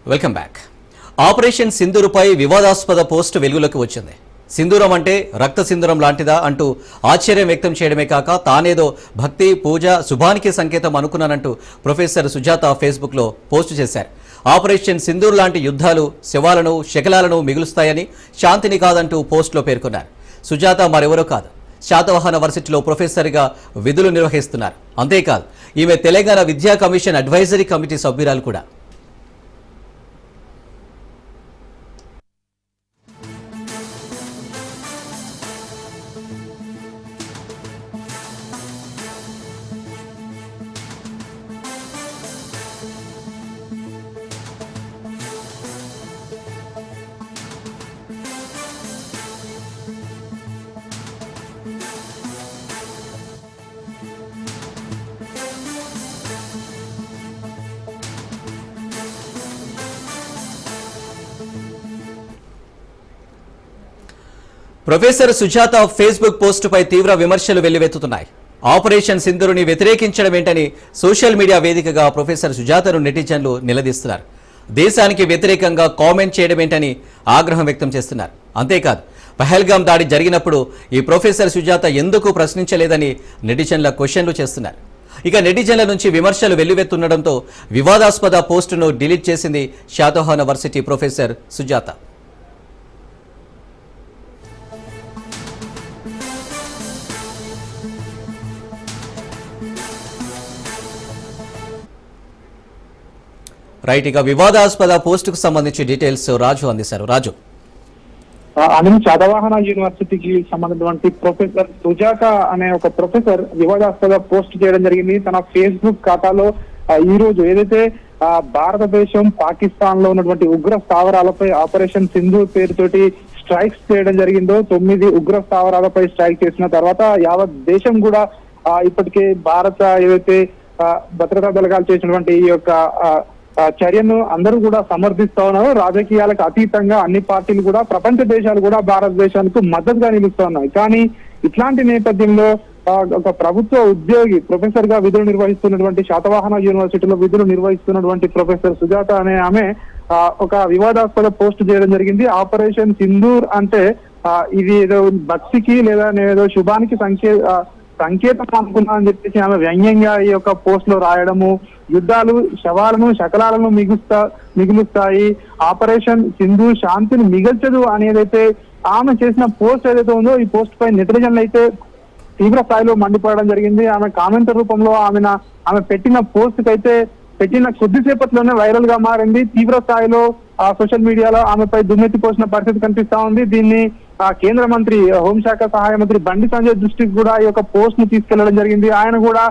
Welcome back. Operation సింధూరుపై వివాదాస్పద post వెలుగులోకి వచ్చింది. సింధూరం అంటే రక్త సింధూరం లాంటిదా అంటూ ఆశ్చర్యం వ్యక్తం చేయడమే కాక తానేదో భక్తి పూజ శుభానికి సంకేతం అనుకున్నానంటూ ప్రొఫెసర్ సుజాత ఫేస్బుక్లో పోస్టు చేశారు. ఆపరేషన్ సింధూర్ లాంటి యుద్ధాలు శవాలను శకలాలను మిగులుస్తాయని, శాంతిని కాదంటూ పోస్టులో పేర్కొన్నారు. సుజాత మరెవరో కాదు, శాతవాహన వర్సిటీలో ప్రొఫెసర్గా విధులు నిర్వహిస్తున్నారు. అంతేకాదు ఈమె తెలంగాణ విద్యా కమిషన్ అడ్వైజరీ కమిటీ సభ్యురాలు కూడా. ప్రొఫెసర్ సుజాత ఫేస్బుక్ పోస్టుపై తీవ్ర విమర్శలు వెల్లువెత్తుతున్నాయి. ఆపరేషన్ సింధూరుని వ్యతిరేకించడం ఏంటని సోషల్ మీడియా వేదికగా ప్రొఫెసర్ సుజాతను నెటిజన్లు నిలదీస్తున్నారు. దేశానికి వ్యతిరేకంగా కామెంట్ చేయడం ఏంటని ఆగ్రహం వ్యక్తం చేస్తున్నారు. అంతేకాదు పహల్గాం దాడి జరిగినప్పుడు ఈ ప్రొఫెసర్ సుజాత ఎందుకు ప్రశ్నించలేదని నెటిజన్ల క్వశ్చన్లు చేస్తున్నారు. ఇక నెటిజన్ల నుంచి విమర్శలు వెల్లువెత్తుండడంతో వివాదాస్పద పోస్టును డిలీట్ చేసింది Satavahana varsity professor Sujatha. Right, ఇక వివాదాస్పద పోస్టుకు సంబంధించి డీటెయిల్స్ రాజు అందిస్తారు. రాజు, శాతవాహన యూనివర్సిటీకి సంబంధించినటువంటి ప్రొఫెసర్ సుజాత అనే ఒక ప్రొఫెసర్ వివాదాస్పద పోస్ట్ చేయడం జరిగింది తన ఫేస్బుక్ ఖాతాలో. ఈ రోజు ఏదైతే భారతదేశం పాకిస్తాన్ లో ఉన్నటువంటి ఉగ్ర స్థావరాలపై ఆపరేషన్ సింధూర్ పేరుతోటి స్ట్రైక్స్ చేయడం జరిగిందో, 9 ఉగ్ర స్థావరాలపై స్ట్రైక్ చేసిన తర్వాత యావత్ దేశం కూడా ఇప్పటికే భారత ఏదైతే భద్రతా దళాలు చేసినటువంటి ఈ యొక్క చర్యను అందరూ కూడా సమర్థిస్తా ఉన్నారు. రాజకీయాలకు అతీతంగా అన్ని పార్టీలు కూడా, ప్రపంచ దేశాలు కూడా భారతదేశానికి మద్దతుగా నిలుస్తా ఉన్నాయి. కానీ ఇట్లాంటి నేపథ్యంలో ఒక ప్రభుత్వ ఉద్యోగి ప్రొఫెసర్ గా విధులు నిర్వహిస్తున్నటువంటి శాతవాహన యూనివర్సిటీలో విధులు నిర్వహిస్తున్నటువంటి ప్రొఫెసర్ సుజాత అనే ఆమె ఒక వివాదాస్పద పోస్ట్ చేయడం జరిగింది. ఆపరేషన్ సింధూర్ అంటే ఇది ఏదో భక్తికి లేదా ఏదో శుభానికి సంకేతం అనుకున్నా అని చెప్పేసి ఆమె వ్యంగ్యంగా ఈ యొక్క పోస్ట్ లో రాయడము, యుద్ధాలు శవాలను శకలాలను మిగులుస్తాయి, ఆపరేషన్ సింధూర్ శాంతిని మిగల్చదు అనేదైతే ఆమె చేసిన పోస్ట్ ఏదైతే ఉందో ఈ పోస్ట్ పై నెటిజన్లు అయితే తీవ్ర స్థాయిలో మండిపోవడం జరిగింది. ఆమె కామెంట్ రూపంలో ఆమె పెట్టిన పోస్ట్ కైతే పెట్టిన కొద్దిసేపట్లోనే వైరల్ గా మారింది. తీవ్ర స్థాయిలో సోషల్ మీడియాలో ఆమెపై దుమ్మెత్తి పోసిన పరిస్థితి కనిపిస్తా ఉంది. దీన్ని కేంద్ర మంత్రి, హోంశాఖ సహాయ మంత్రి బండి సంజయ్ దృష్టికి కూడా ఈ యొక్క పోస్ట్ ను తీసుకెళ్లడం జరిగింది. ఆయన కూడా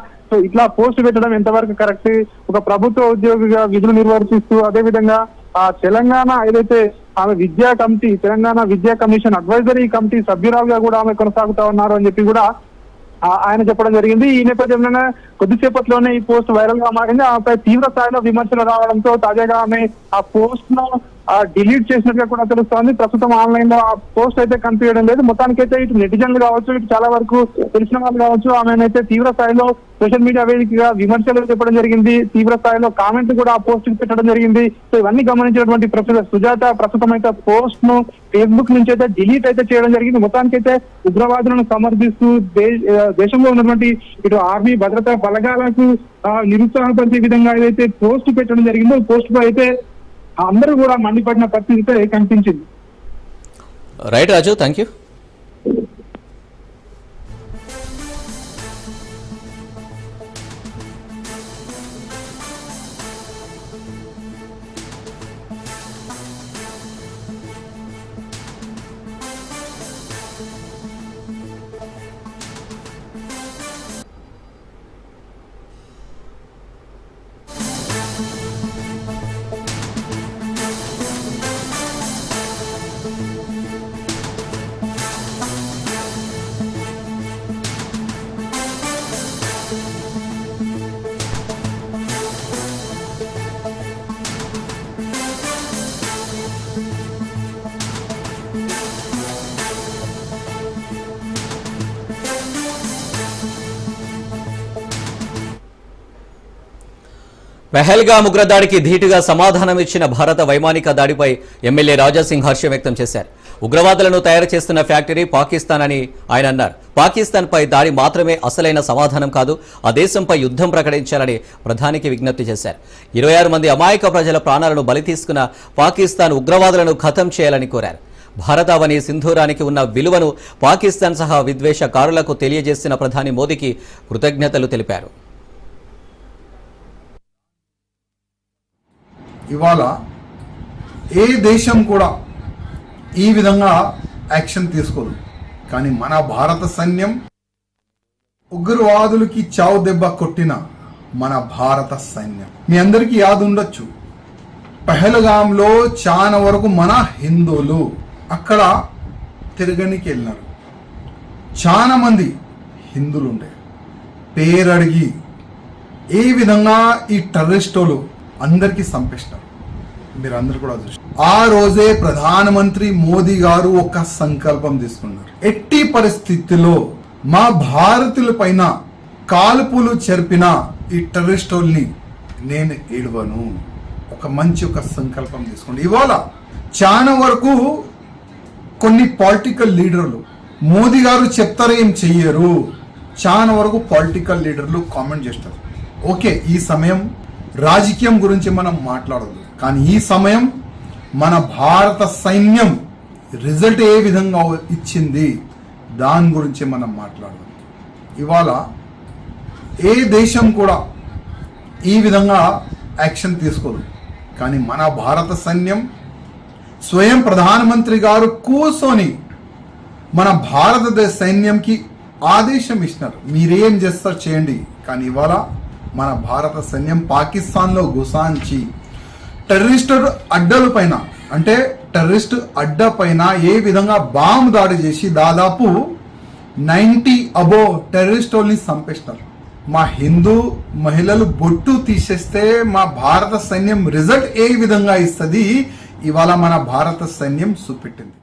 ఇట్లా పోస్ట్ పెట్టడం ఎంతవరకు కరెక్ట్, ఒక ప్రభుత్వ ఉద్యోగిగా విధులు నిర్వర్తిస్తూ అదేవిధంగా తెలంగాణ ఏదైతే ఆమె తెలంగాణ విద్యా కమిషన్ అడ్వైజరీ కమిటీ సభ్యురాలుగా కూడా ఆమె కొనసాగుతా ఉన్నారు అని చెప్పి కూడా ఆయన చెప్పడం జరిగింది. ఈ నేపథ్యంలోనే కొద్దిసేపట్లోనే ఈ పోస్ట్ వైరల్ గా మారింది. ఆమెపై తీవ్ర స్థాయిలో విమర్శలు రావడంతో తాజాగా ఆమె ఆ పోస్ట్ ను డిలీట్ చేసినట్టుగా కూడా తెలుస్తోంది. ప్రస్తుతం ఆన్లైన్ లో ఆ పోస్ట్ అయితే కనిపించడం లేదు. మొత్తానికైతే ఇటు నెటిజన్లు కావచ్చు, ఇటు చాలా వరకు తెలిసిన వాళ్ళు కావచ్చు, ఆమెనైతే తీవ్ర స్థాయిలో సోషల్ మీడియా వేదికగా విమర్శలు చెప్పడం జరిగింది. తీవ్ర స్థాయిలో కామెంట్ కూడా ఆ పోస్ట్ పెట్టడం జరిగింది. సో ఇవన్నీ గమనించినటువంటి ప్రొఫెసర్ సుజాత ప్రస్తుతం అయితే పోస్ట్ ను ఫేస్బుక్ నుంచి అయితే డిలీట్ అయితే చేయడం జరిగింది. మొత్తానికైతే ఉగ్రవాదులను సమర్థిస్తూ దేశంలో ఉన్నటువంటి ఇటు ఆర్మీ భద్రతా బలగాలకు నిరుత్సాహపరిచే విధంగా ఏదైతే పోస్ట్ పెట్టడం జరిగిందో పోస్ట్ పై అయితే అందరూ కూడా మండిపడిన పరిస్థితి కనిపించింది. Right Raju, thank you. Pahalgam ఉగ్రదాడికి ధీటుగా సమాధానం ఇచ్చిన భారత వైమానిక దాడిపై ఎమ్మెల్యే రాజాసింగ్ హర్షం వ్యక్తం చేశారు. ఉగ్రవాదులను తయారు చేస్తున్న ఫ్యాక్టరీ పాకిస్తాన్ అని ఆయన అన్నారు. పాకిస్తాన్పై దాడి మాత్రమే అసలైన సమాధానం కాదు, ఆ దేశంపై యుద్ధం ప్రకటించాలని ప్రధానికి విజ్ఞప్తి చేశారు. 26 మంది అమాయక ప్రజల ప్రాణాలను బలి తీసుకున్న పాకిస్తాన్ ఉగ్రవాదులను ఖతం చేయాలని కోరారు. భారతావని సింధూరానికి ఉన్న విలువను పాకిస్తాన్ సహా విద్వేషకారులకు తెలియజేసిన ప్రధాని మోదీకి కృతజ్ఞతలు తెలిపారు. ఇవాళ ఏ దేశం కూడా ఈ విధంగా యాక్షన్ తీసుకోదు. కానీ మన భారత సైన్యం ఉగ్రవాదులకి చావు దెబ్బ కొట్టిన మన భారత సైన్యం. మీ అందరికీ యాద ఉండొచ్చు, పెహల్గాంలో చాలా వరకు మన హిందువులు అక్కడ తిరగనికి వెళ్ళినారు. చాలా మంది హిందువులు ఉండే పేరడిగి ఏ విధంగా ఈ టెర్రరిస్టులు అందరికీ చంపేస్తారు. మీరు అందరు కూడా చూస్తారు. ఆ రోజే ప్రధానమంత్రి మోదీ గారు ఒక సంకల్పం తీసుకున్నారు. ఎట్టి పరిస్థితిలో మా భారతీయుల పైన కాల్పులు జరిపిన ఈ టెర్రరిస్టుల్ని నేను ఏడవను. ఒక సంకల్పం తీసుకోండి. ఇవాళ చాలా వరకు కొన్ని పొలిటికల్ లీడర్లు మోదీ గారు చెప్తారు ఏం చెయ్యరు. చాలా వరకు పొలిటికల్ లీడర్లు కామెంట్ చేస్తారు. ఓకే, ఈ సమయం రాజకీయం గురించి మనం మాట్లాడదు, కానీ ఈ సమయం మన భారత సైన్యం రిజల్ట్ ఏ విధంగా ఇచ్చింది దాని గురించి మనం మాట్లాడదాం. ఇవాళ ఏ దేశం కూడా ఈ విధంగా యాక్షన్ తీసుకోదు. కానీ మన భారత సైన్యం స్వయం ప్రధానమంత్రి గారు కూర్చొని మన భారతదేశ సైన్యంకి ఆదేశం ఇచ్చినారు, మీరేం చేస్తారు చేయండి. కానీ ఇవాళ మన భారత సైన్యం పాకిస్తాన్లో గుసాంచి టెర్రరిస్ట్ అడ్డల పైన, అంటే టెర్రరిస్ట్ అడ్డ పైన ఏ విధంగా బాంబు దాడి చేసి దాదాపు 90 అబో టెర్రరిస్టుల్ని చంపేస్తారు. మా హిందూ మహిళలు బొట్టు తీసేస్తే మా భారత సైన్యం రిజల్ట్ ఏ విధంగా ఇస్తుంది ఇవాళ మన భారత సైన్యం చూపెట్టింది.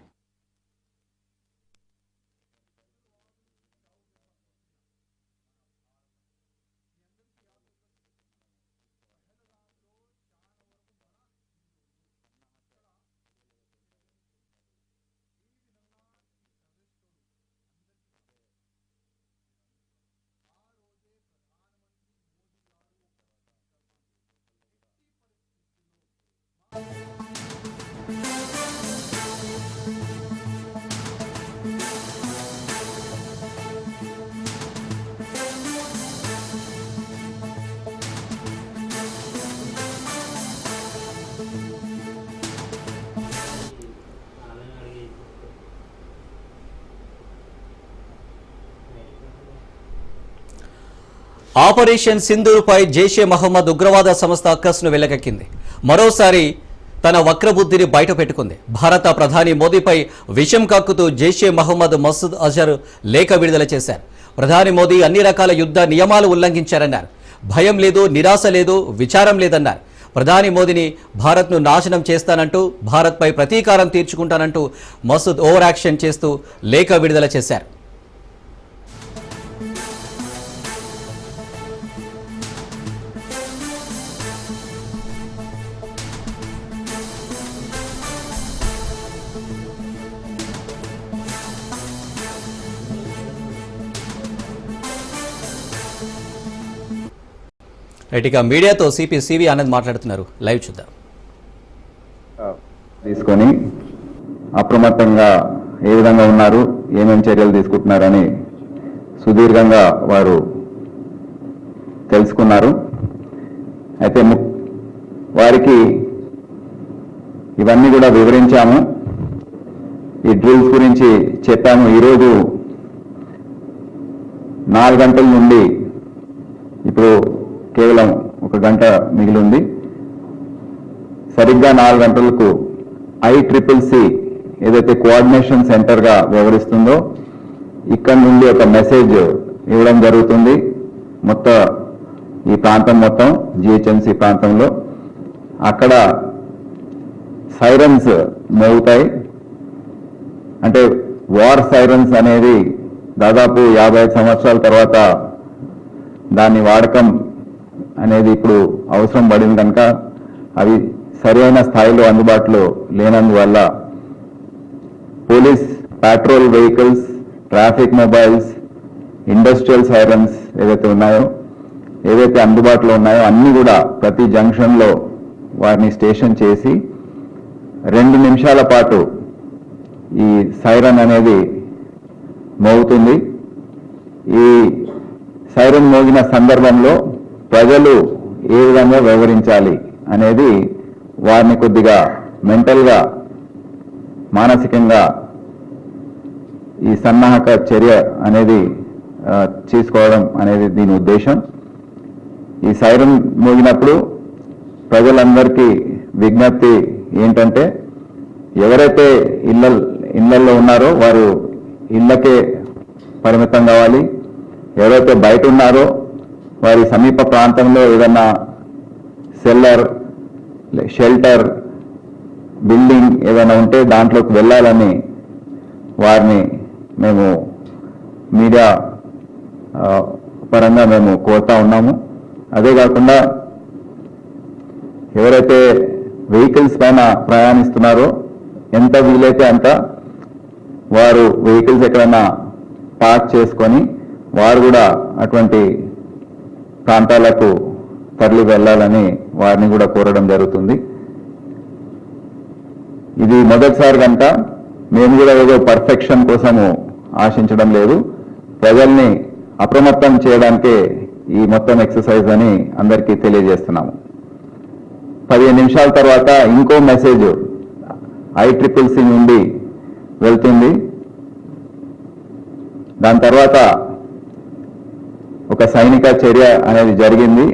ఆపరేషన్ సింధూర్పై జైషే మహమ్మద్ ఉగ్రవాద సంస్థ అక్కస్ను వెల్లకెక్కింది. మరోసారి తన వక్రబుద్ధిని బయట పెట్టుకుంది. భారత ప్రధాని మోదీపై విషం కక్కుతూ జైషే మహమ్మద్ మసూద్ అజర్ లేఖ విడుదల చేశారు. ప్రధాని మోదీ అన్ని రకాల యుద్ధ నియమాలు ఉల్లంఘించారన్నారు. భయం లేదు, నిరాశ లేదు, విచారం లేదన్నారు. ప్రధాని మోదీని భారత్ను నాశనం చేస్తానంటూ, భారత్పై ప్రతీకారం తీర్చుకుంటానంటూ మసూద్ ఓవర్ యాక్షన్ చేస్తూ లేఖ విడుదల చేశారు. ఇక మీడియాతో సివి ఆనంద్ మాట్లాడుతున్నారు. లైవ్ చూద్దాం. తీసుకొని అప్రమత్తంగా ఏ విధంగా ఉన్నారు, ఏమేమి చర్యలు తీసుకుంటున్నారని సుదీర్ఘంగా వారు తెలుసుకున్నారు. అయితే వారికి ఇవన్నీ కూడా వివరించాము, ఈ డ్రిల్స్ గురించి చెప్పాము. ఈరోజు 4 గంటల నుండి ఇప్పుడు కేవలం 1 గంట మిగిలి ఉంది. సరిగ్గా 4 గంటలకు ICCC ఏదైతే కోఆర్డినేషన్ సెంటర్గా వ్యవహరిస్తుందో ఇక్కడ నుండి ఒక మెసేజ్ ఇవ్వడం జరుగుతుంది. మొత్తం ఈ ప్రాంతం మొత్తం GHMC ప్రాంతంలో అక్కడ సైరన్స్ మోగుతాయి. అంటే వార్ సైరన్స్ అనేది దాదాపు 55 సంవత్సరాల తర్వాత దాని వాడకం అనేది ఇప్పుడు అవసరం పడింది కనుక అవి సరైన స్థాయిలో అందుబాటులో లేనందువల్ల police patrol vehicles, traffic mobiles, industrial sirens ఏదైతే ఉన్నాయో, ఏదైతే అందుబాటులో ఉన్నాయో అన్నీ కూడా ప్రతి జంక్షన్లో వారిని స్టేషన్ చేసి 2 నిమిషాల పాటు ఈ సైరన్ అనేది మోగుతుంది. ఈ సైరన్ మోగిన సందర్భంలో ప్రజలు ఏ విధంగా వ్యవహరించాలి అనేది వారిని కొద్దిగా మెంటల్గా, మానసికంగా ఈ సన్నాహక చర్య అనేది తీసుకోవడం అనేది దీని ఉద్దేశం. ఈ సైరన్ మోగినప్పుడు ప్రజలందరికీ విజ్ఞప్తి ఏంటంటే, ఎవరైతే ఇళ్లలో ఉన్నారో వారు ఇళ్లకే పరిమితం కావాలి. ఎవరైతే బయట ఉన్నారో వారి సమీప ప్రాంతంలో ఏదన్నా సెల్లర్, షెల్టర్, బిల్డింగ్ ఏదైనా ఉంటే దాంట్లోకి వెళ్ళాలని వారిని మేము మీడియా పరంగా మేము కోరుతా ఉన్నాము. అదే కాకుండా ఎవరైతే వెహికల్స్ పైన ప్రయాణిస్తున్నారో ఎంత వీలైతే అంత వారు వెహికల్స్ ఎక్కడైనా పార్క్ చేసుకొని వారు కూడా అటువంటి ప్రాంతాలకు తరలి వెళ్ళాలని వారిని కూడా కోరడం జరుగుతుంది. ఇది మొదటిసారి కనుక మేము కూడా ఏదో పర్ఫెక్షన్ కోసము ఆశించడం లేదు. ప్రజల్ని అప్రమత్తం చేయడానికే ఈ మొత్తం ఎక్సర్సైజ్ అని అందరికీ తెలియజేస్తున్నాము. 15 నిమిషాల తర్వాత ఇంకో మెసేజ్ ICCC నుండి వెళ్తుంది. దాని తర్వాత ఒక సైనిక చర్య అనేది జరిగింది.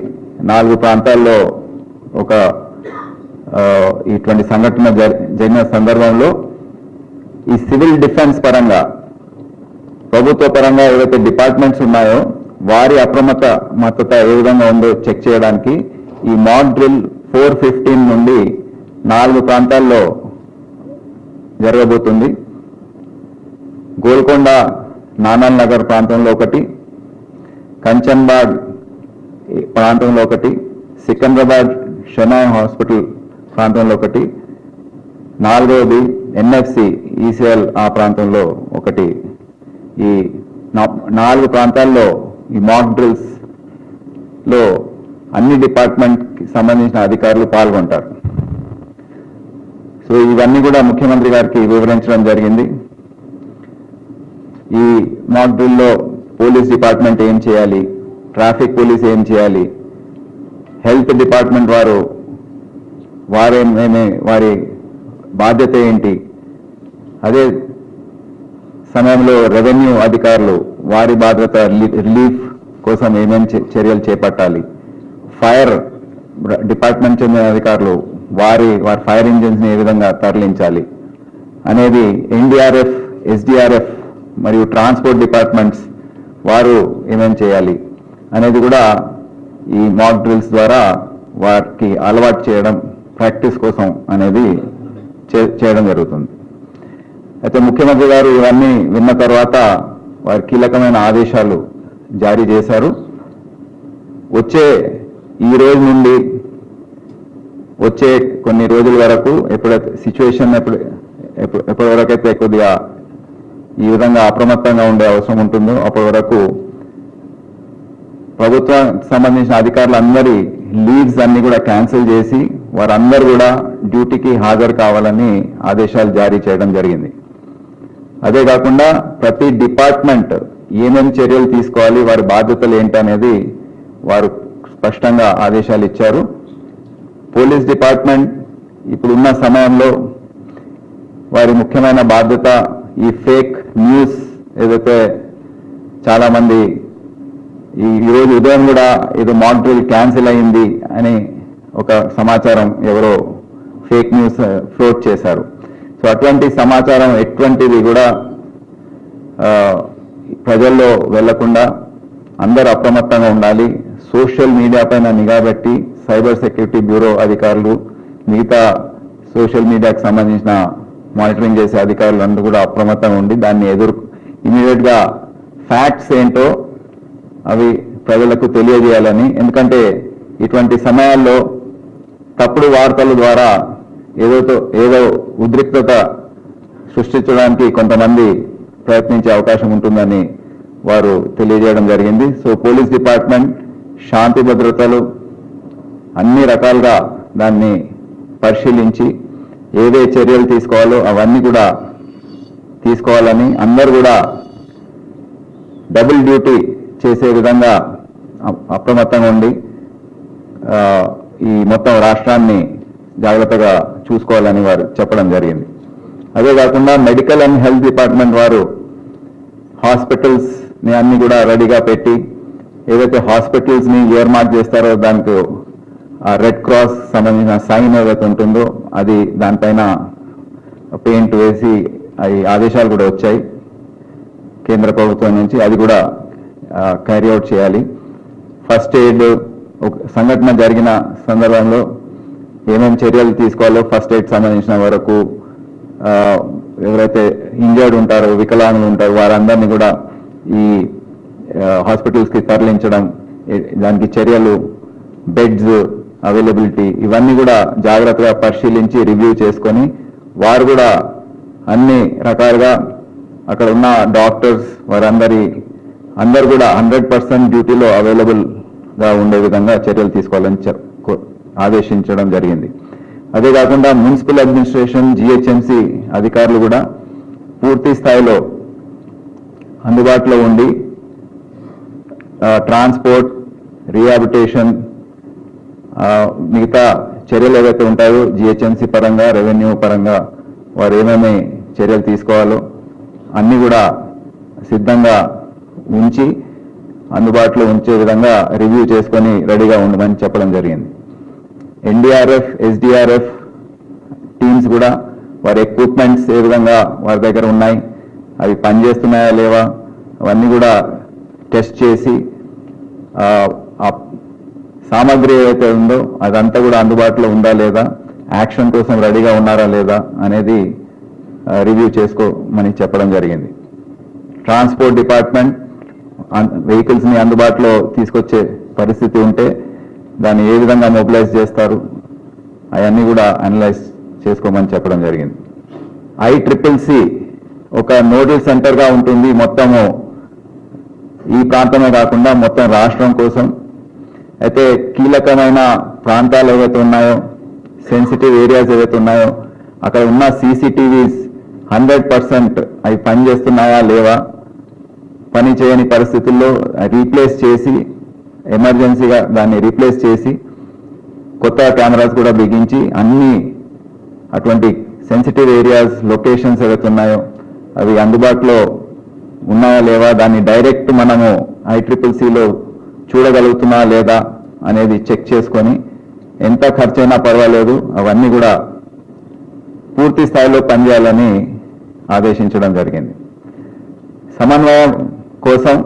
4 ప్రాంతాల్లో ఇటువంటి సంఘటన జరిగిన సందర్భంలో ఈ సివిల్ డిఫెన్స్ పరంగా, ప్రభుత్వ పరంగా ఏవైతే డిపార్ట్మెంట్స్ ఉన్నాయో వారి అప్రమత్తత ఏ విధంగా ఉందో చెక్ చేయడానికి ఈ మాక్ డ్రిల్ 415 నుండి 4 ప్రాంతాల్లో జరగబోతుంది. గోల్కొండ నానాల్ నగర్ ప్రాంతంలో ఒకటి, కంచన్బాగ్ ప్రాంతంలో ఒకటి, సికింద్రాబాద్ షెనాయ్ హాస్పిటల్ ప్రాంతంలో ఒకటి, 4వది NFC ECL ఆ ప్రాంతంలో ఒకటి. ఈ 4 ప్రాంతాల్లో ఈ మాక్ డ్రిల్స్ లో అన్ని డిపార్ట్మెంట్కి సంబంధించిన అధికారులు పాల్గొంటారు. సో ఇవన్నీ కూడా ముఖ్యమంత్రి గారికి వివరించడం జరిగింది. ఈ మాక్ డ్రిల్లో పోలీస్ డిపార్ట్మెంట్ ఏం చేయాలి, ట్రాఫిక్ పోలీస్ ఏం చేయాలి, హెల్త్ డిపార్ట్మెంట్ వారి బాధ్యత ఏంటి, అదే సమయంలో రెవెన్యూ అధికారులు వారి బాధ్యత, రిలీఫ్ కోసం ఏమేమి చర్యలు చేపట్టాలి, ఫైర్ డిపార్ట్మెంట్ చెందిన అధికారులు వారి ఫైర్ ఇంజిన్స్ ని ఏ విధంగా తరలించాలి అనేది, NDRF, SDRF మరియు ట్రాన్స్పోర్ట్ డిపార్ట్మెంట్స్ వారు ఏమేం చేయాలి అనేది కూడా ఈ మాక్ డ్రిల్స్ ద్వారా వారికి అలవాటు చేయడం, ప్రాక్టీస్ కోసం అనేది చేయడం జరుగుతుంది. అయితే ముఖ్యమంత్రి గారు ఇవన్నీ విన్న తర్వాత వారి కీలకమైన ఆదేశాలు జారీ చేశారు. వచ్చే ఈ రోజు నుండి వచ్చే కొన్ని రోజుల వరకు ఎప్పుడైతే సిచ్యువేషన్ ఎప్పటి వరకైతే కొద్దిగా ఈ విధంగా అప్రమత్తంగా ఉండే అవసరం ఉంటుందో అప్పటి వరకు ప్రభుత్వానికి సంబంధించిన అధికారులందరి లీవ్స్ అన్ని కూడా క్యాన్సిల్ చేసి వారందరూ కూడా డ్యూటీకి హాజరు కావాలని ఆదేశాలు జారీ చేయడం జరిగింది. అదే కాకుండా ప్రతి డిపార్ట్మెంట్ ఏమేమి చర్యలు తీసుకోవాలి, వారి బాధ్యతలు ఏంటనేది వారు స్పష్టంగా ఆదేశాలు ఇచ్చారు. పోలీస్ డిపార్ట్మెంట్ ఇప్పుడున్న సమయంలో వారి ముఖ్యమైన బాధ్యత ఈ ఫేక్ న్యూస్ ఏదైతే చాలా మంది ఈరోజు ఉదయం కూడా ఏదో మాక్ డ్రిల్ క్యాన్సిల్ అయింది అని ఒక సమాచారం ఎవరో ఫేక్ న్యూస్ ఫ్లోట్ చేశారు. సో అటువంటి సమాచారం ఎటువంటిది కూడా ప్రజల్లో వెళ్లకుండా అందరూ అప్రమత్తంగా ఉండాలి. సోషల్ మీడియా పైన నిఘా పెట్టి సైబర్ సెక్యూరిటీ బ్యూరో అధికారులు, మిగతా సోషల్ మీడియాకు సంబంధించిన మానిటరింగ్ చేసే అధికారులు అందరూ కూడా అప్రమత్తంగా ఉండి దాన్ని ఇమీడియట్ గా ఫ్యాక్ట్స్ ఏంటో అవి ప్రజలకు తెలియజేయాలని. ఎందుకంటే ఇటువంటి సమయాల్లో తప్పుడు వార్తల ద్వారా ఏదో ఉద్రిక్తత సృష్టించడానికి కొంతమంది ప్రయత్నించే అవకాశం ఉంటుందని వారు తెలియజేయడం జరిగింది. సో పోలీస్ డిపార్ట్మెంట్ శాంతి భద్రతలు అన్ని రకాలుగా దాన్ని పరిశీలించి ఏవే చర్యలు తీసుకోవాలో అవన్నీ కూడా తీసుకోవాలని, అందరూ కూడా డబుల్ డ్యూటీ చేసే విధంగా అప్రమత్తంగా ఉండి ఈ మొత్తం రాష్ట్రాన్ని జాగ్రత్తగా చూసుకోవాలని వారు చెప్పడం జరిగింది. అదే కాకుండా మెడికల్ అండ్ హెల్త్ డిపార్ట్మెంట్ వారు హాస్పిటల్స్ని అన్ని కూడా రెడీగా పెట్టి, ఏదైతే హాస్పిటల్స్ని ఇయర్ మార్క్ చేస్తారో దానికి రెడ్ క్రాస్ సంబంధించిన సైన్ ఏదైతే ఉంటుందో అది దానిపైన పెయింట్ వేసి అవి ఆదేశాలు కూడా వచ్చాయి కేంద్ర ప్రభుత్వం నుంచి, అది కూడా క్యారీ అవుట్ చేయాలి. ఫస్ట్ ఎయిడ్ ఒక సంఘటన జరిగిన సందర్భంలో ఏమేమి చర్యలు తీసుకోవాలో ఫస్ట్ ఎయిడ్ సంబంధించిన వరకు, ఎవరైతే ఇంజర్డ్ ఉంటారో వికలాంగులు ఉంటారో వారందరినీ కూడా ఈ హాస్పిటల్స్కి తరలించడం, దానికి చర్యలు, బెడ్స్ అవైలబిలిటీ ఇవన్నీ కూడా జాగ్రత్తగా పరిశీలించి రివ్యూ చేసుకొని వారు కూడా అన్ని రకాలుగా అక్కడ ఉన్న డాక్టర్స్ అందరు కూడా 100% డ్యూటీలో అవైలబుల్గా ఉండే విధంగా చర్యలు తీసుకోవాలని ఆదేశించడం జరిగింది. అదే కాకుండా మున్సిపల్ అడ్మినిస్ట్రేషన్, జిహెచ్ఎంసి అధికారులు కూడా పూర్తి స్థాయిలో అందుబాటులో ఉండి ట్రాన్స్పోర్ట్, రీహాబిలిటేషన్, మిగతా చర్యలు ఏవైతే ఉంటాయో జిహెచ్ఎంసి పరంగా, రెవెన్యూ పరంగా వారు ఏమేమి చర్యలు తీసుకోవాలో అన్నీ కూడా సిద్ధంగా ఉంచి అందుబాటులో ఉంచే విధంగా రివ్యూ చేసుకొని రెడీగా ఉండమని చెప్పడం జరిగింది. ఎన్డీఆర్ఎఫ్, ఎస్డీఆర్ఎఫ్ టీమ్స్ కూడా వారి ఎక్విప్మెంట్స్ ఏ విధంగా వారి దగ్గర ఉన్నాయి, అవి పనిచేస్తున్నాయా లేవా అవన్నీ కూడా టెస్ట్ చేసి సామాగ్రి ఏదైతే ఉందో అదంతా కూడా అందుబాటులో ఉందా లేదా, యాక్షన్ కోసం రెడీగా ఉన్నారా లేదా అనేది రివ్యూ చేసుకోమని చెప్పడం జరిగింది. ట్రాన్స్పోర్ట్ డిపార్ట్మెంట్ వెహికల్స్ని అందుబాటులో తీసుకొచ్చే పరిస్థితి ఉంటే దాన్ని ఏ విధంగా మొబిలైజ్ చేస్తారు అవన్నీ కూడా అనలైజ్ చేసుకోమని చెప్పడం జరిగింది. ICCC ఒక నోడల్ సెంటర్గా ఉంటుంది, మొత్తము ఈ ప్రాంతమే కాకుండా మొత్తం రాష్ట్రం కోసం. అయితే కీలకమైన ప్రాంతాలు ఏవైతే ఉన్నాయో, సెన్సిటివ్ ఏరియాస్ ఏవైతే ఉన్నాయో అక్కడ ఉన్న CCTVs 100% అవి పనిచేస్తున్నాయా లేవా, పని చేయని పరిస్థితుల్లో రీప్లేస్ చేసి, ఎమర్జెన్సీగా దాన్ని రీప్లేస్ చేసి కొత్త కెమెరాస్ కూడా బిగించి అన్ని అటువంటి సెన్సిటివ్ ఏరియాస్, లొకేషన్స్ ఏవైతే ఉన్నాయో అవి అందుబాటులో ఉన్నాయా లేవా, దాన్ని డైరెక్ట్ మనము ICCCలో చూడగలుగుతున్నా లేదా అనేది చెక్ చేసుకొని ఎంత ఖర్చైనా పర్వాలేదు అవన్నీ కూడా పూర్తి స్థాయిలో పనిచేయాలని ఆదేశించడం జరిగింది. సమన్వయం కోసం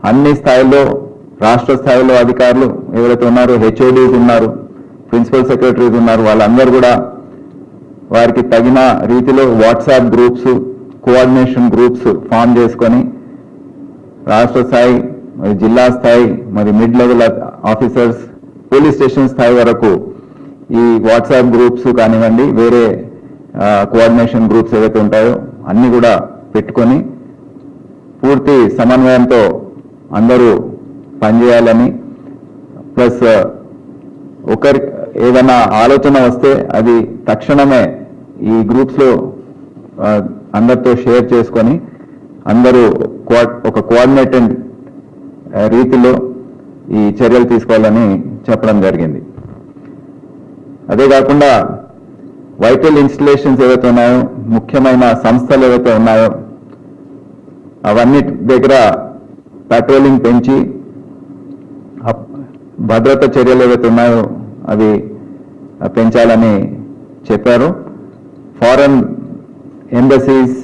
అన్ని స్థాయిలో, రాష్ట్ర స్థాయిలో అధికారులు ఎవరైతే ఉన్నారో, HODs ఉన్నారు, ప్రిన్సిపల్ సెక్రటరీస్ ఉన్నారు, వాళ్ళందరూ కూడా వారికి తగిన రీతిలో WhatsApp groups, coordination groups form చేసుకొని రాష్ట్ర స్థాయి, జిల్లా స్థాయి, మరి mid level officers, police station స్థాయి వరకు ఈ వాట్సాప్ గ్రూప్స్ కానివ్వండి, వేరే కోఆర్డినేషన్ గ్రూప్స్ ఏవైతే ఉంటాయో అన్నీ కూడా పెట్టుకొని పూర్తి సమన్వయంతో అందరూ పనిచేయాలని, ప్లస్ ఒకరి ఏదైనా ఆలోచన వస్తే అది తక్షణమే ఈ గ్రూప్స్లో అందరితో షేర్ చేసుకొని అందరూ ఒక కోఆర్డినేటెడ్ రీతిలో ఈ చర్యలు తీసుకోవాలని చెప్పడం జరిగింది. అదే కాకుండా వైటల్ ఇన్స్టలేషన్స్ ఏవైతే ఉన్నాయో, ముఖ్యమైన సంస్థలు ఏవైతే ఉన్నాయో అవన్నీ దగ్గర పెట్రోలింగ్ పెంచి భద్రతా చర్యలు ఏవైతే ఉన్నాయో అవి పెంచాలని చెప్పారు. ఫారెన్ ఎంబసీస్,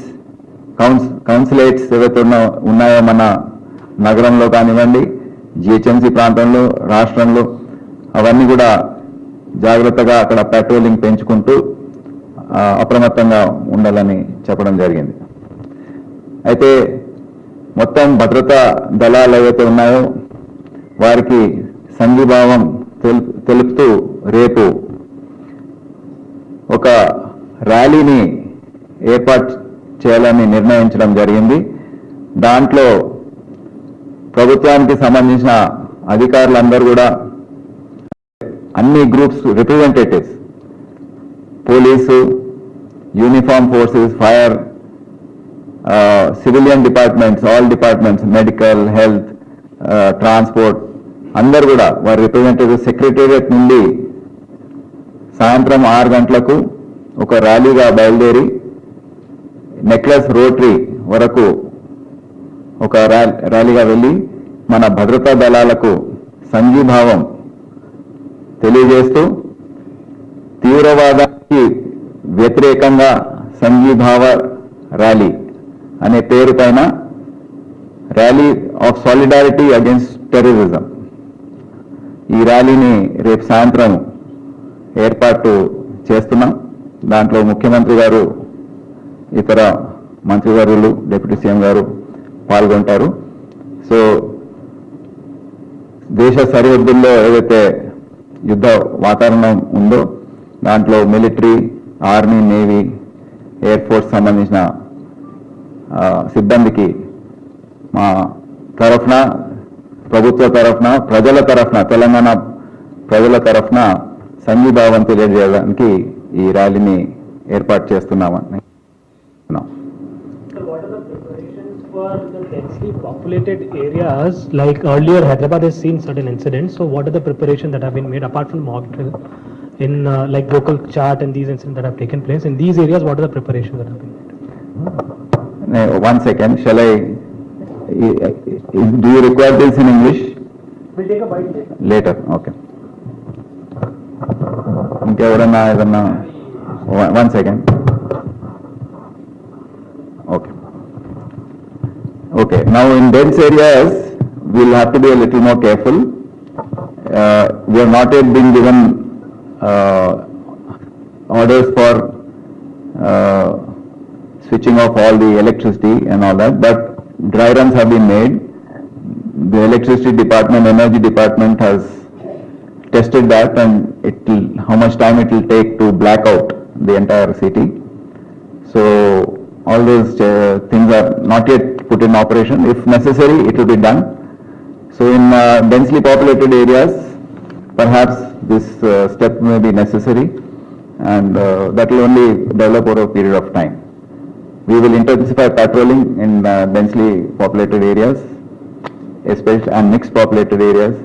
కౌన్సిలేట్స్ ఏవైతే ఉన్నాయో మన నగరంలో కానివ్వండి, GHMC ప్రాంతంలో, రాష్ట్రంలో అవన్నీ కూడా జాగ్రత్తగా అక్కడ పెట్రోలింగ్ పెంచుకుంటూ అప్రమత్తంగా ఉండాలని చెప్పడం జరిగింది. అయితే మొత్తం భద్రతా దళాలు ఏవైతే ఉన్నాయో వారికి సంఘీభావం తెలుపుతూ రేపు ఒక ర్యాలీని ఏర్పాటు చేయాలని నిర్ణయించడం జరిగింది. దాంట్లో ప్రభుత్వానికి సంబంధించిన అధికారులందరూ కూడా అన్ని groups representatives, police, uniform forces, fire, civilian departments, all departments, medical, health, transport అందరు కూడా వారి రిప్రజెంటేటివ్ సెక్రటేరియట్ నుండి సాయంత్రం 6 గంటలకు ఒక ర్యాలీగా బయలుదేరి నెక్లెస్ రోటరీ వరకు ఒక ర్యాలీగా వెళ్ళి మన భద్రతా దళాలకు సంఘీభావం తెలియజేస్తూ తీవ్రవాదానికి వ్యతిరేకంగా సంఘీభావ ర్యాలీ అనే పేరు పైన rally of solidarity against terrorism ఈ ర్యాలీని రేపు సాయంత్రం ఏర్పాటు చేస్తున్నాం. దాంట్లో ముఖ్యమంత్రి గారు, ఇతర మంత్రివర్యులు, డిప్యూటీ సీఎం గారు పాల్గొంటారు. సో దేశ సరిహద్దుల్లో ఏదైతే యుద్ధ వాతావరణం ఉందో దాంట్లో military, army, navy, air force సంబంధించిన సిబ్బందికి మా తరఫున, ప్రభుత్వ తరఫున, ప్రజల తరఫున, తెలంగాణ ప్రజల తరఫున సంఘీభావం తెలియజేయడానికి ఈ ర్యాలీని ఏర్పాటు చేస్తున్నామని. What are the preparations for the densely populated areas? Like earlier, Hyderabad has seen certain incidents. So, what are the preparations that have been made apart from mock drill in like local chart and these incidents that have taken place in these areas? What are the preparations that have been made? 1 second, shall I? Do you require this in English? We'll take a bite Later, okay. ఇంకెవరన్నా ఏదన్నా 1 second. Okay, now in dense areas, we'll have to be a little more careful. We have not yet been given orders for switching off all the electricity and all that, but dry runs have been made. The electricity department, energy department has tested that, and how much time it will take to black out the entire city. So all those things are not yet put in operation. If necessary, it will be done. So in densely populated areas, perhaps this step may be necessary, and that will only develop over a period of time. We will intensify patrolling in densely populated areas, especially and mixed populated areas,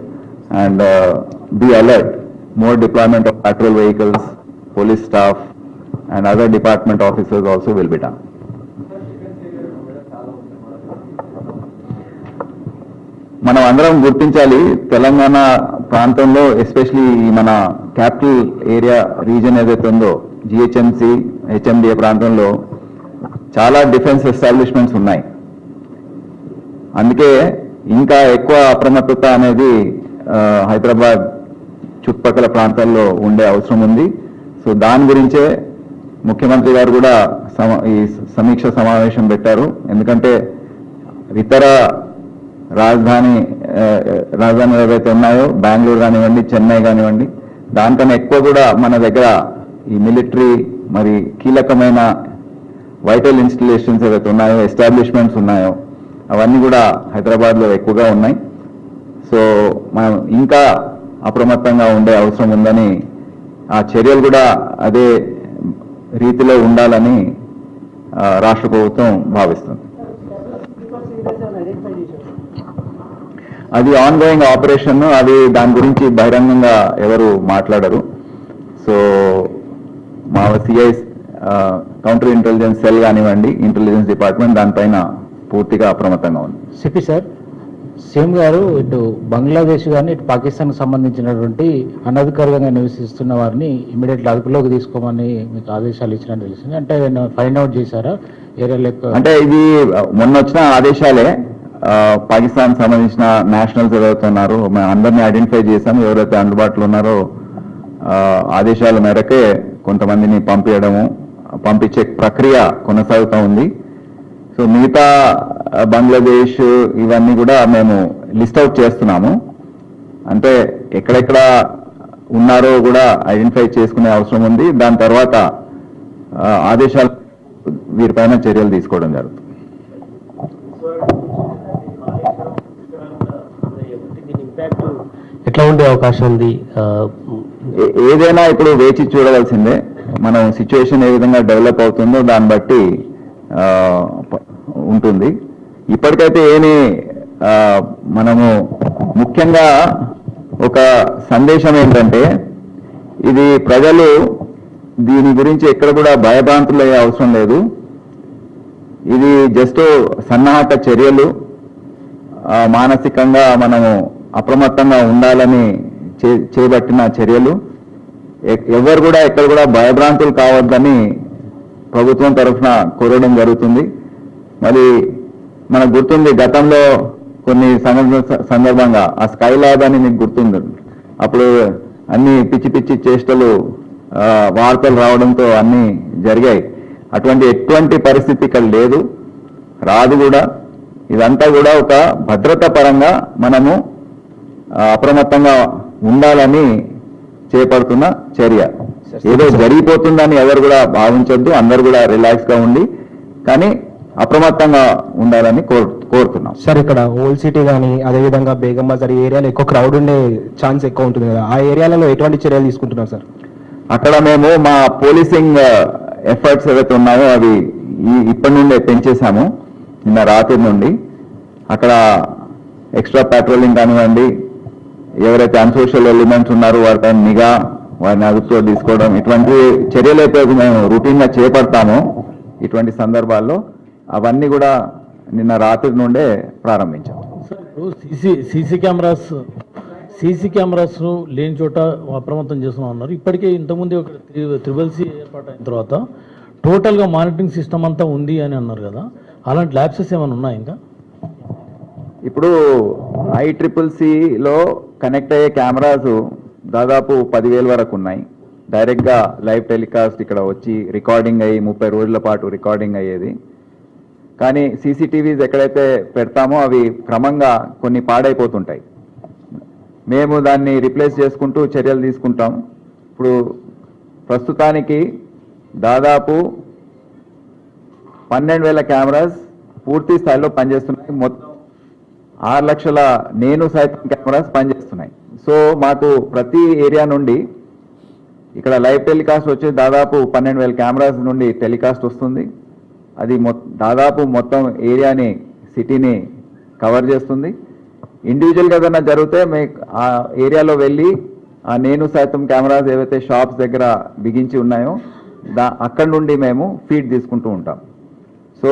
and be alert. More deployment of patrol vehicles, police staff, and other department officers also will be done. మనం అందరం గుర్తించాలి, తెలంగాణ ప్రాంతంలో especially మన capital area reason ఏదైతే ఉందో GHMC, HMDA ప్రాంతంలో చాలా defence establishments ఉన్నాయి. అందుకే ఇంకా ఎక్కువ అప్రమత్తత అనేది హైదరాబాద్ చుట్టుపక్కల ప్రాంతాల్లో ఉండే అవసరం ఉంది. సో దాని గురించే ముఖ్యమంత్రి గారు కూడా ఈ సమీక్ష సమావేశం పెట్టారు. ఎందుకంటే ఇతర రాజధానులు ఏవైతే ఉన్నాయో బెంగళూరు కానివ్వండి, చెన్నై కానివ్వండి, దానికన్నా ఎక్కువ కూడా మన దగ్గర ఈ మిలిటరీ మరి కీలకమైన వైటల్ ఇన్స్టిలేషన్స్ ఏవైతే ఉన్నాయో, ఎస్టాబ్లిష్మెంట్స్ ఉన్నాయో అవన్నీ కూడా హైదరాబాద్లో ఎక్కువగా ఉన్నాయి. సో మనం ఇంకా అప్రమత్తంగా ఉండే అవసరం ఉందని, ఆ చర్యలు కూడా అదే రీతిలో ఉండాలని రాష్ట్ర ప్రభుత్వం భావిస్తుంది. అది ఆన్ గోయింగ్ ఆపరేషన్, అది దాని గురించి బహిరంగంగా ఎవరు మాట్లాడరు. సో మా సిఐ కౌంటర్ ఇంటెలిజెన్స్ సెల్ కానివ్వండి, ఇంటెలిజెన్స్ డిపార్ట్మెంట్ దానిపైన పూర్తిగా అప్రమత్తంగా ఉంది. సిపి సార్, సీఎం గారు ఇటు బంగ్లాదేశ్ కానీ ఇటు పాకిస్తాన్కి సంబంధించినటువంటి అనధికారికంగా నివసిస్తున్న వారిని ఇమీడియట్లీ అదుపులోకి తీసుకోమని మీకు ఆదేశాలు ఇచ్చినట్టు తెలిసింది. అంటే ఫైండ్ అవుట్ చేశారా ఏరియా? అంటే ఇది మొన్న వచ్చిన ఆదేశాలే. పాకిస్తాన్ సంబంధించిన నేషనల్స్ ఎవరైతే ఉన్నారో మేము అందరినీ ఐడెంటిఫై చేశాము. ఎవరైతే అందుబాటులో ఉన్నారో ఆదేశాల మేరకే కొంతమందిని పంపించే ప్రక్రియ కొనసాగుతూ ఉంది. సో మిగతా బంగ్లాదేశ్ ఇవన్నీ కూడా మేము లిస్ట్ అవుట్ చేస్తున్నాము. అంటే ఎక్కడెక్కడ ఉన్నారో కూడా ఐడెంటిఫై చేసుకునే అవసరం ఉంది. దాని తర్వాత ఆదేశాలు వీరిపైన చర్యలు తీసుకోవడం జరుగుతుంది. ఎట్లా ఉండే అవకాశం ఉంది? ఏదైనా ఇప్పుడు వేచి చూడవలసిందే. మనం సిచ్యువేషన్ ఏ విధంగా డెవలప్ అవుతుందో దాన్ని బట్టి ఉంటుంది. ఇప్పటికైతే మనము ముఖ్యంగా ఒక సందేశం ఏంటంటే, ఇది ప్రజలు దీని గురించి ఎక్కడ కూడా భయభ్రాంతులు అయ్యే అవసరం లేదు. ఇది జస్ట్ సన్నాహక చర్యలు, మానసికంగా మనము అప్రమత్తంగా ఉండాలని చేపట్టిన చర్యలు. ఎవరు కూడా ఎక్కడ కూడా భయభ్రాంతులు కావద్దని ప్రభుత్వం తరఫున కోరడం జరుగుతుంది. మరి మనకు గుర్తుంది, గతంలో కొన్ని సందర్భంగా ఆ స్కై ల్యాబ్ అని మీకు గుర్తుంది, అప్పుడు అన్ని పిచ్చి పిచ్చి చేష్టలు వార్తలు రావడంతో అన్ని జరిగాయి. ఎటువంటి పరిస్థితి ఇక్కడ లేదు, రాదు కూడా. ఇదంతా కూడా ఒక భద్రతా పరంగా మనము అప్రమత్తంగా ఉండాలని చేపడుతున్న చర్య. ఏదో జరిగిపోతుందని ఎవరు కూడా భావించొద్దు. అందరు కూడా రిలాక్స్ గా ఉండి కానీ అప్రమత్తంగా ఉండాలని కోరుతున్నాం. సార్, ఇక్కడ ఓల్డ్ సిటీ కానీ అదేవిధంగా బేగం బజార్ ఏరియాలో ఎక్కువ క్రౌడ్ ఉండే ఛాన్స్ ఎక్కువ ఉంటుంది కదా, ఆ ఏరియాలలో ఎటువంటి చర్యలు తీసుకుంటున్నారు సార్? అక్కడ మేము మా పోలీసింగ్ ఎఫర్ట్స్ ఏవైతే ఉన్నాయో అవి ఇప్పటి నుండే పెంచేశాము. నిన్న రాత్రి నుండి అక్కడ ఎక్స్ట్రా పెట్రోలింగ్ కానివ్వండి, ఎవరైతే అన్సోషల్ ఎలిమెంట్స్ ఉన్నారో వారిపైన నిఘా, వారిని అదుపులో తీసుకోవడం, ఇటువంటి చర్యలు అయితే మేము రొటీన్ గా చేపడతామో ఇటువంటి సందర్భాల్లో అవన్నీ కూడా నిన్న రాత్రి నుండే ప్రారంభించాం. సీసీ కెమెరాస్ లేని చోట అప్రమత్తం చేస్తున్నాం అన్నారు. ఇప్పటికే ఇంతకుముందు ఒక 3C ఏర్పాటు అయిన తర్వాత టోటల్గా మానిటరింగ్ సిస్టమ్ అంతా ఉంది అని అన్నారు కదా, అలాంటి ల్యాబ్సెస్ ఏమైనా ఉన్నాయి ఇంకా? ఇప్పుడు ICCCలో కనెక్ట్ అయ్యే కెమెరాస్ దాదాపు 10,000 వరకు ఉన్నాయి. డైరెక్ట్గా లైవ్ టెలికాస్ట్ ఇక్కడ వచ్చి రికార్డింగ్ అయ్యి 30 రోజుల పాటు రికార్డింగ్ అయ్యేది. కానీ CCTVs ఎక్కడైతే పెడతామో అవి క్రమంగా కొన్ని పాడైపోతుంటాయి. మేము దాన్ని రిప్లేస్ చేసుకుంటూ చర్యలు తీసుకుంటాం. ఇప్పుడు ప్రస్తుతానికి దాదాపు 12,000 కెమెరాస్ పూర్తి స్థాయిలో పనిచేస్తున్నాయి. మొత్తం 6 లక్షల నేను సైతం కెమెరాస్ పనిచేస్తున్నాయి. సో మాకు ప్రతి ఏరియా నుండి ఇక్కడ లైవ్ టెలికాస్ట్ వచ్చి దాదాపు 12,000 కెమెరాస్ నుండి టెలికాస్ట్ వస్తుంది. అది దాదాపు మొత్తం ఏరియాని, సిటీని కవర్ చేస్తుంది. ఇండివిజువల్గా ఏదైనా జరిగితే ఆ ఏరియాలో వెళ్ళి ఆ నేను సైతం కెమెరాస్ ఏవైతే షాప్స్ దగ్గర బిగించి ఉన్నాయో అక్కడి నుండి మేము ఫీడ్ తీసుకుంటూ ఉంటాం. సో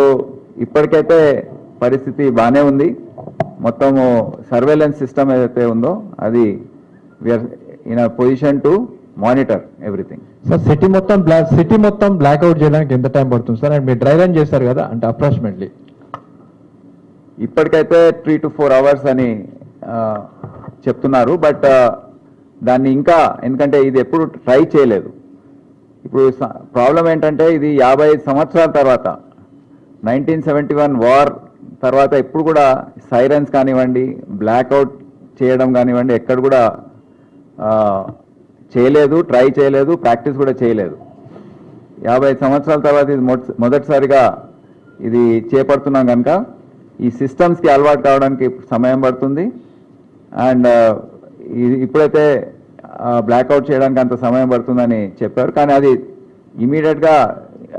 ఇప్పటికైతే పరిస్థితి బాగానే ఉంది. మొత్తము సర్వేలెన్స్ సిస్టమ్ ఏదైతే ఉందో అది we are in a position to monitor everything. Sir, city మొత్తం బ్లాక్అవుట్ చేయడానికి ఎంత టైం పడుతుంది సార్? అండ్ మీరు డ్రై రన్ చేస్తారు కదా, అంటే అప్రాక్సిమేట్లీ ఇప్పటికైతే 3 to 4 hours అని చెప్తున్నారు. బట్ దాన్ని ఇంకా, ఎందుకంటే ఇది ఎప్పుడు ట్రై చేయలేదు. ఇప్పుడు ప్రాబ్లం ఏంటంటే ఇది 55 సంవత్సరాల తర్వాత 1971 వార్ తర్వాత ఎప్పుడు కూడా సైరన్స్ కానివ్వండి, బ్లాక్అవుట్ చేయడం కానివ్వండి ఎక్కడ కూడా చేయలేదు, ట్రై చేయలేదు, ప్రాక్టీస్ కూడా చేయలేదు. 50 సంవత్సరాల తర్వాత ఇది మొదటిసారిగా ఇది చేపడుతున్నాం కనుక ఈ సిస్టమ్స్కి అలవాటు కావడానికి సమయం పడుతుంది. అండ్ ఇప్పుడైతే బ్లాక్అవుట్ చేయడానికి అంత సమయం పడుతుందని చెప్పారు. కానీ అది ఇమీడియట్గా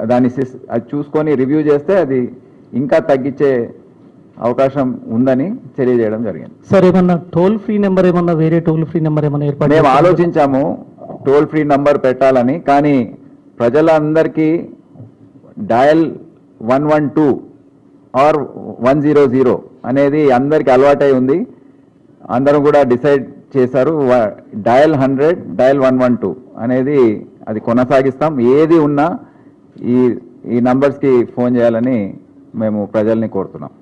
అది చూసుకొని రివ్యూ చేస్తే అది ఇంకా తగ్గించే అవకాశం ఉందని తెలియజేయడం జరిగింది. సార్, ఏమన్నా టోల్ ఫ్రీ నెంబర్, ఏమన్నా వేరే టోల్ ఫ్రీ నెంబర్ ఏమన్నా ఏర్పాటు? మేము ఆలోచించాము టోల్ ఫ్రీ నంబర్ పెట్టాలని. కానీ ప్రజలందరికీ డయల్ 112 ఆర్ 100 అనేది అందరికి అలవాటై ఉంది. అందరం కూడా డిసైడ్ చేశారు డయల్ 100, డయల్ 112 అనేది అది కొనసాగిస్తాం. ఏది ఉన్నా ఈ నంబర్స్కి ఫోన్ చేయాలని మేము ప్రజల్ని కోరుతున్నాం.